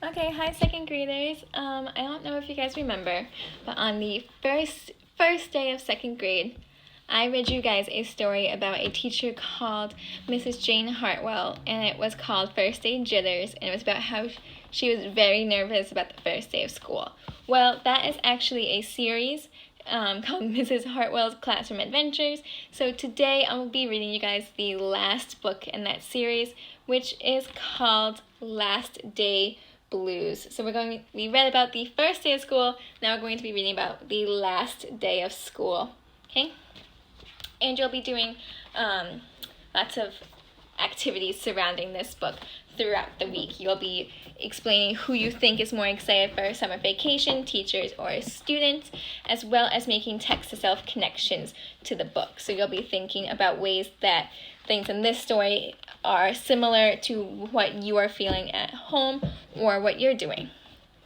Okay, hi second graders. I don't know if you guys remember, but on the first day of second grade, I read you guys a story about a teacher called Mrs. Jane Hartwell, and it was called First Day Jitters, and it was about how she was very nervous about the first day of school. Well, that is actually a series called Mrs. Hartwell's Classroom Adventures. So today I will be reading you guys the last book in that series, which is called Last Day Blues. So we read about the first day of school. Now we're going to be reading about the last day of school. Okay? And you'll be doing lots of activities surrounding this book throughout the week. You'll be explaining who you think is more excited for summer vacation, teachers or students, as well as making text-to-self connections to the book. So you'll be thinking about ways that things in this story are similar to what you are feeling at home or what you're doing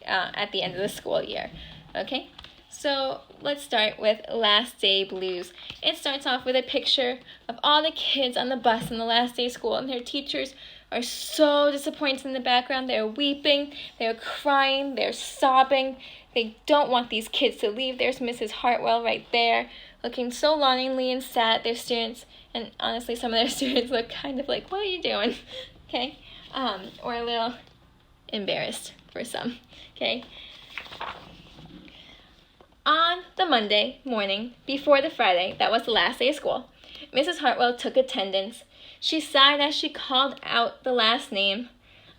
at the end of the school year. Okay? So let's start with Last Day Blues. It starts off with a picture of all the kids on the bus on the last day of school, and their teachers are so disappointed in the background. They're weeping, they're crying, they're sobbing. They don't want these kids to leave. There's Mrs. Hartwell right there, looking so longingly and sad at their students. And honestly, some of their students look kind of like, what are you doing? Okay? Or a little embarrassed for some. Okay? On the Monday morning, before the Friday, that was the last day of school, Mrs. Hartwell took attendance. She sighed as she called out the last name.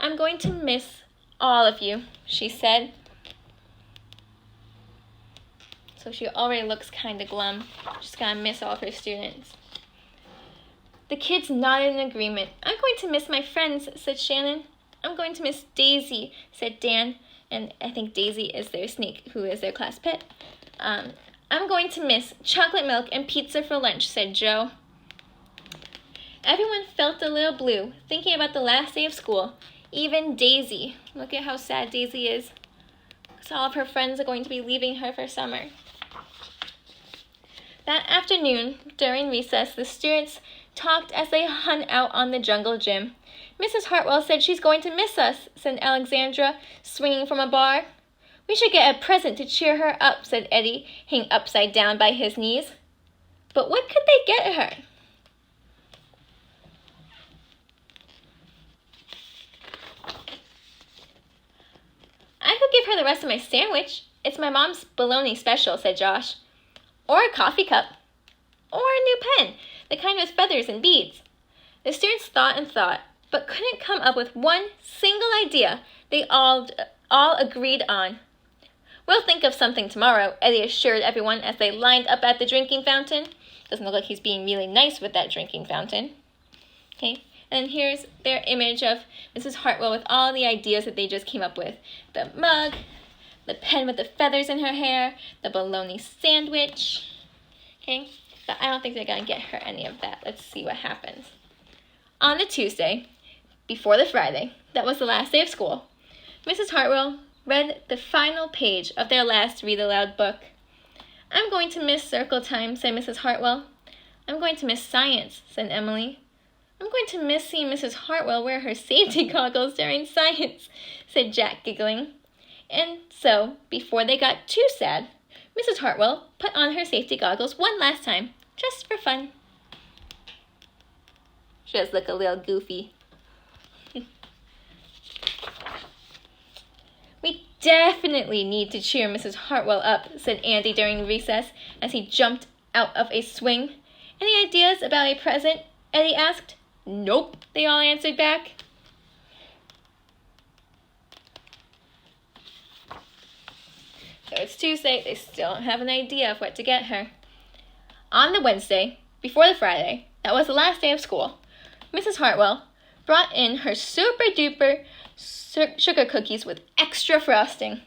"I'm going to miss all of you," she said. So she already looks kind of glum. She's going to miss all of her students. The kids nodded in agreement. "I'm going to miss my friends," said Shannon. "I'm going to miss Daisy," said Dan. And I think Daisy is their snake, who is their class pet. "I'm going to miss chocolate milk and pizza for lunch," said Joe. Everyone felt a little blue, thinking about the last day of school. Even Daisy. Look at how sad Daisy is, because all of her friends are going to be leaving her for summer. That afternoon, during recess, the students talked as they hung out on the jungle gym. "Mrs. Hartwell said she's going to miss us," said Alexandra, swinging from a bar. "We should get a present to cheer her up," said Eddie, hanging upside down by his knees. But what could they get her? "I could give her the rest of my sandwich. It's my mom's bologna special," said Josh. "Or a coffee cup. Or a new pen, the kind with feathers and beads." The students thought and thought, but couldn't come up with one single idea they all agreed on. "We'll think of something tomorrow," Eddie assured everyone as they lined up at the drinking fountain. Doesn't look like he's being really nice with that drinking fountain. Okay, and here's their image of Mrs. Hartwell with all the ideas that they just came up with. The mug, the pen with the feathers in her hair, the bologna sandwich. Okay, but I don't think they're going to get her any of that. Let's see what happens. On the Tuesday, before the Friday, that was the last day of school, Mrs. Hartwell read the final page of their last read-aloud book. "I'm going to miss circle time," said Mrs. Hartwell. "I'm going to miss science," said Emily. "I'm going to miss seeing Mrs. Hartwell wear her safety goggles during science," said Jack, giggling. And so, before they got too sad, Mrs. Hartwell put on her safety goggles one last time, just for fun. She does look a little goofy. "We definitely need to cheer Mrs. Hartwell up," said Andy during recess as he jumped out of a swing. "Any ideas about a present?" Eddie asked. "Nope," they all answered back. So it's Tuesday. They still don't have an idea of what to get her. On the Wednesday, before the Friday, that was the last day of school, Mrs. Hartwell brought in her super-duper sugar cookies with extra frosting.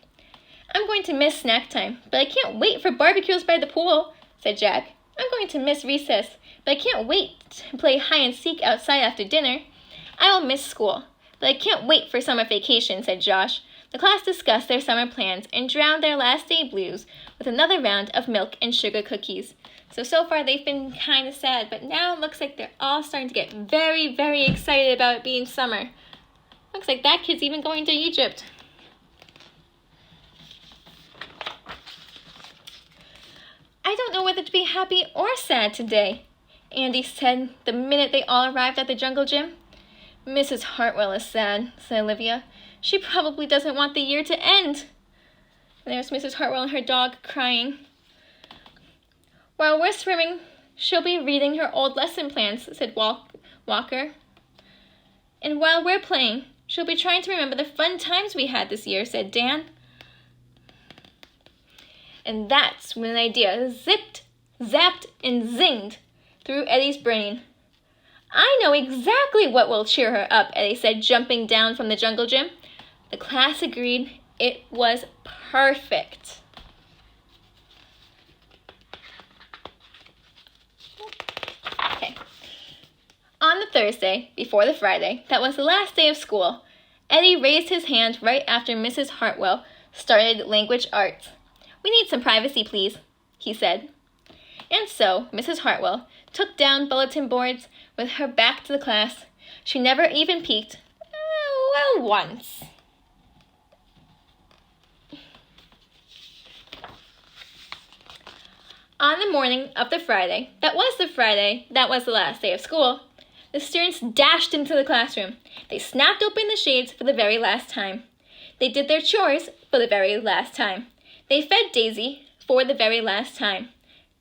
"I'm going to miss snack time, but I can't wait for barbecues by the pool," said Jack. "I'm going to miss recess, but I can't wait to play hide-and-seek outside after dinner. I will miss school, but I can't wait for summer vacation," said Josh. The class discussed their summer plans and drowned their last day blues with another round of milk and sugar cookies. So far they've been kind of sad, but now it looks like they're all starting to get very, very excited about it being summer. Looks like that kid's even going to Egypt. know whether to be happy or sad today," Andy said the minute they all arrived at the jungle gym. "Mrs. Hartwell is sad," said Olivia. "She probably doesn't want the year to end." And there's Mrs. Hartwell and her dog crying. "While we're swimming, she'll be reading her old lesson plans," said Walker. "And while we're playing, she'll be trying to remember the fun times we had this year," said Dan. And that's when an idea zipped, zapped, and zinged through Eddie's brain. "I know exactly what will cheer her up," Eddie said, jumping down from the jungle gym. The class agreed it was perfect. Okay. On the Thursday, before the Friday, that was the last day of school, Eddie raised his hand right after Mrs. Hartwell started language arts. "We need some privacy, please," he said. And so Mrs. Hartwell took down bulletin boards with her back to the class. She never even peeked. Well, once. On the morning of the Friday, that was the last day of school, the students dashed into the classroom. They snapped open the shades for the very last time. They did their chores for the very last time. They fed Daisy for the very last time.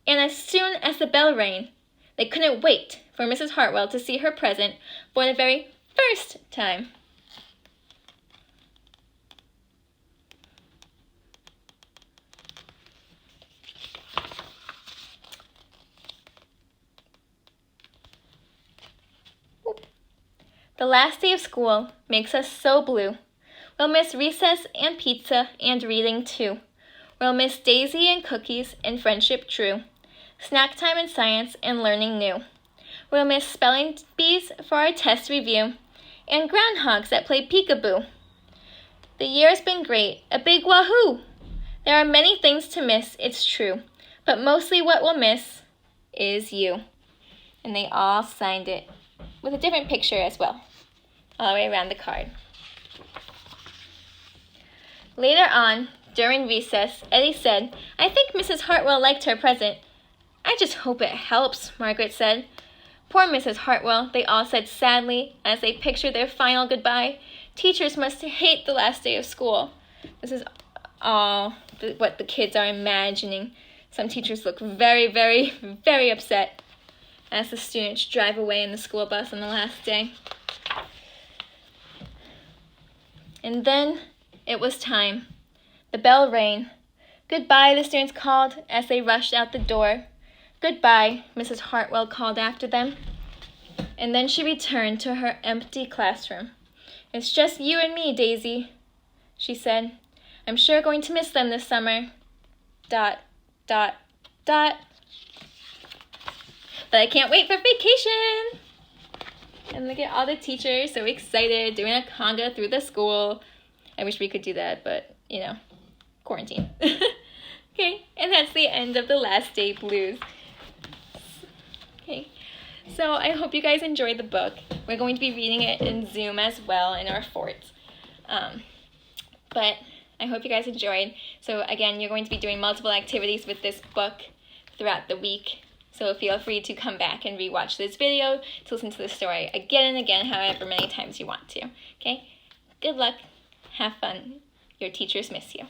And as soon as the bell rang, they couldn't wait for Mrs. Hartwell to see her present for the very first time. The last day of school makes us so blue. We'll miss recess and pizza and reading too. We'll miss Daisy and cookies and friendship true. Snack time and science and learning new. We'll miss spelling bees for our test review and groundhogs that play peekaboo. The year's been great, a big wahoo! There are many things to miss, it's true, but mostly what we'll miss is you. And they all signed it with a different picture as well, all the way around the card. Later on, during recess, Eddie said, "I think Mrs. Hartwell liked her present." "I just hope it helps," Margaret said. "Poor Mrs. Hartwell," they all said sadly as they pictured their final goodbye. "Teachers must hate the last day of school." This is all what the kids are imagining. Some teachers look very, very, very upset as the students drive away in the school bus on the last day. And then it was time. The bell rang. "Goodbye," the students called as they rushed out the door. "Goodbye," Mrs. Hartwell called after them. And then she returned to her empty classroom. "It's just you and me, Daisy," she said. "I'm sure going to miss them this summer. ... But I can't wait for vacation." And look at all the teachers so excited, doing a conga through the school. I wish we could do that, but, quarantine. Okay, and that's the end of the Last Day Blues. Okay, so I hope you guys enjoyed the book. We're going to be reading it in Zoom as well in our forts. But I hope you guys enjoyed. So again, you're going to be doing multiple activities with this book throughout the week. So feel free to come back and rewatch this video to listen to the story again and again, however many times you want to. Okay? Good luck. Have fun. Your teachers miss you.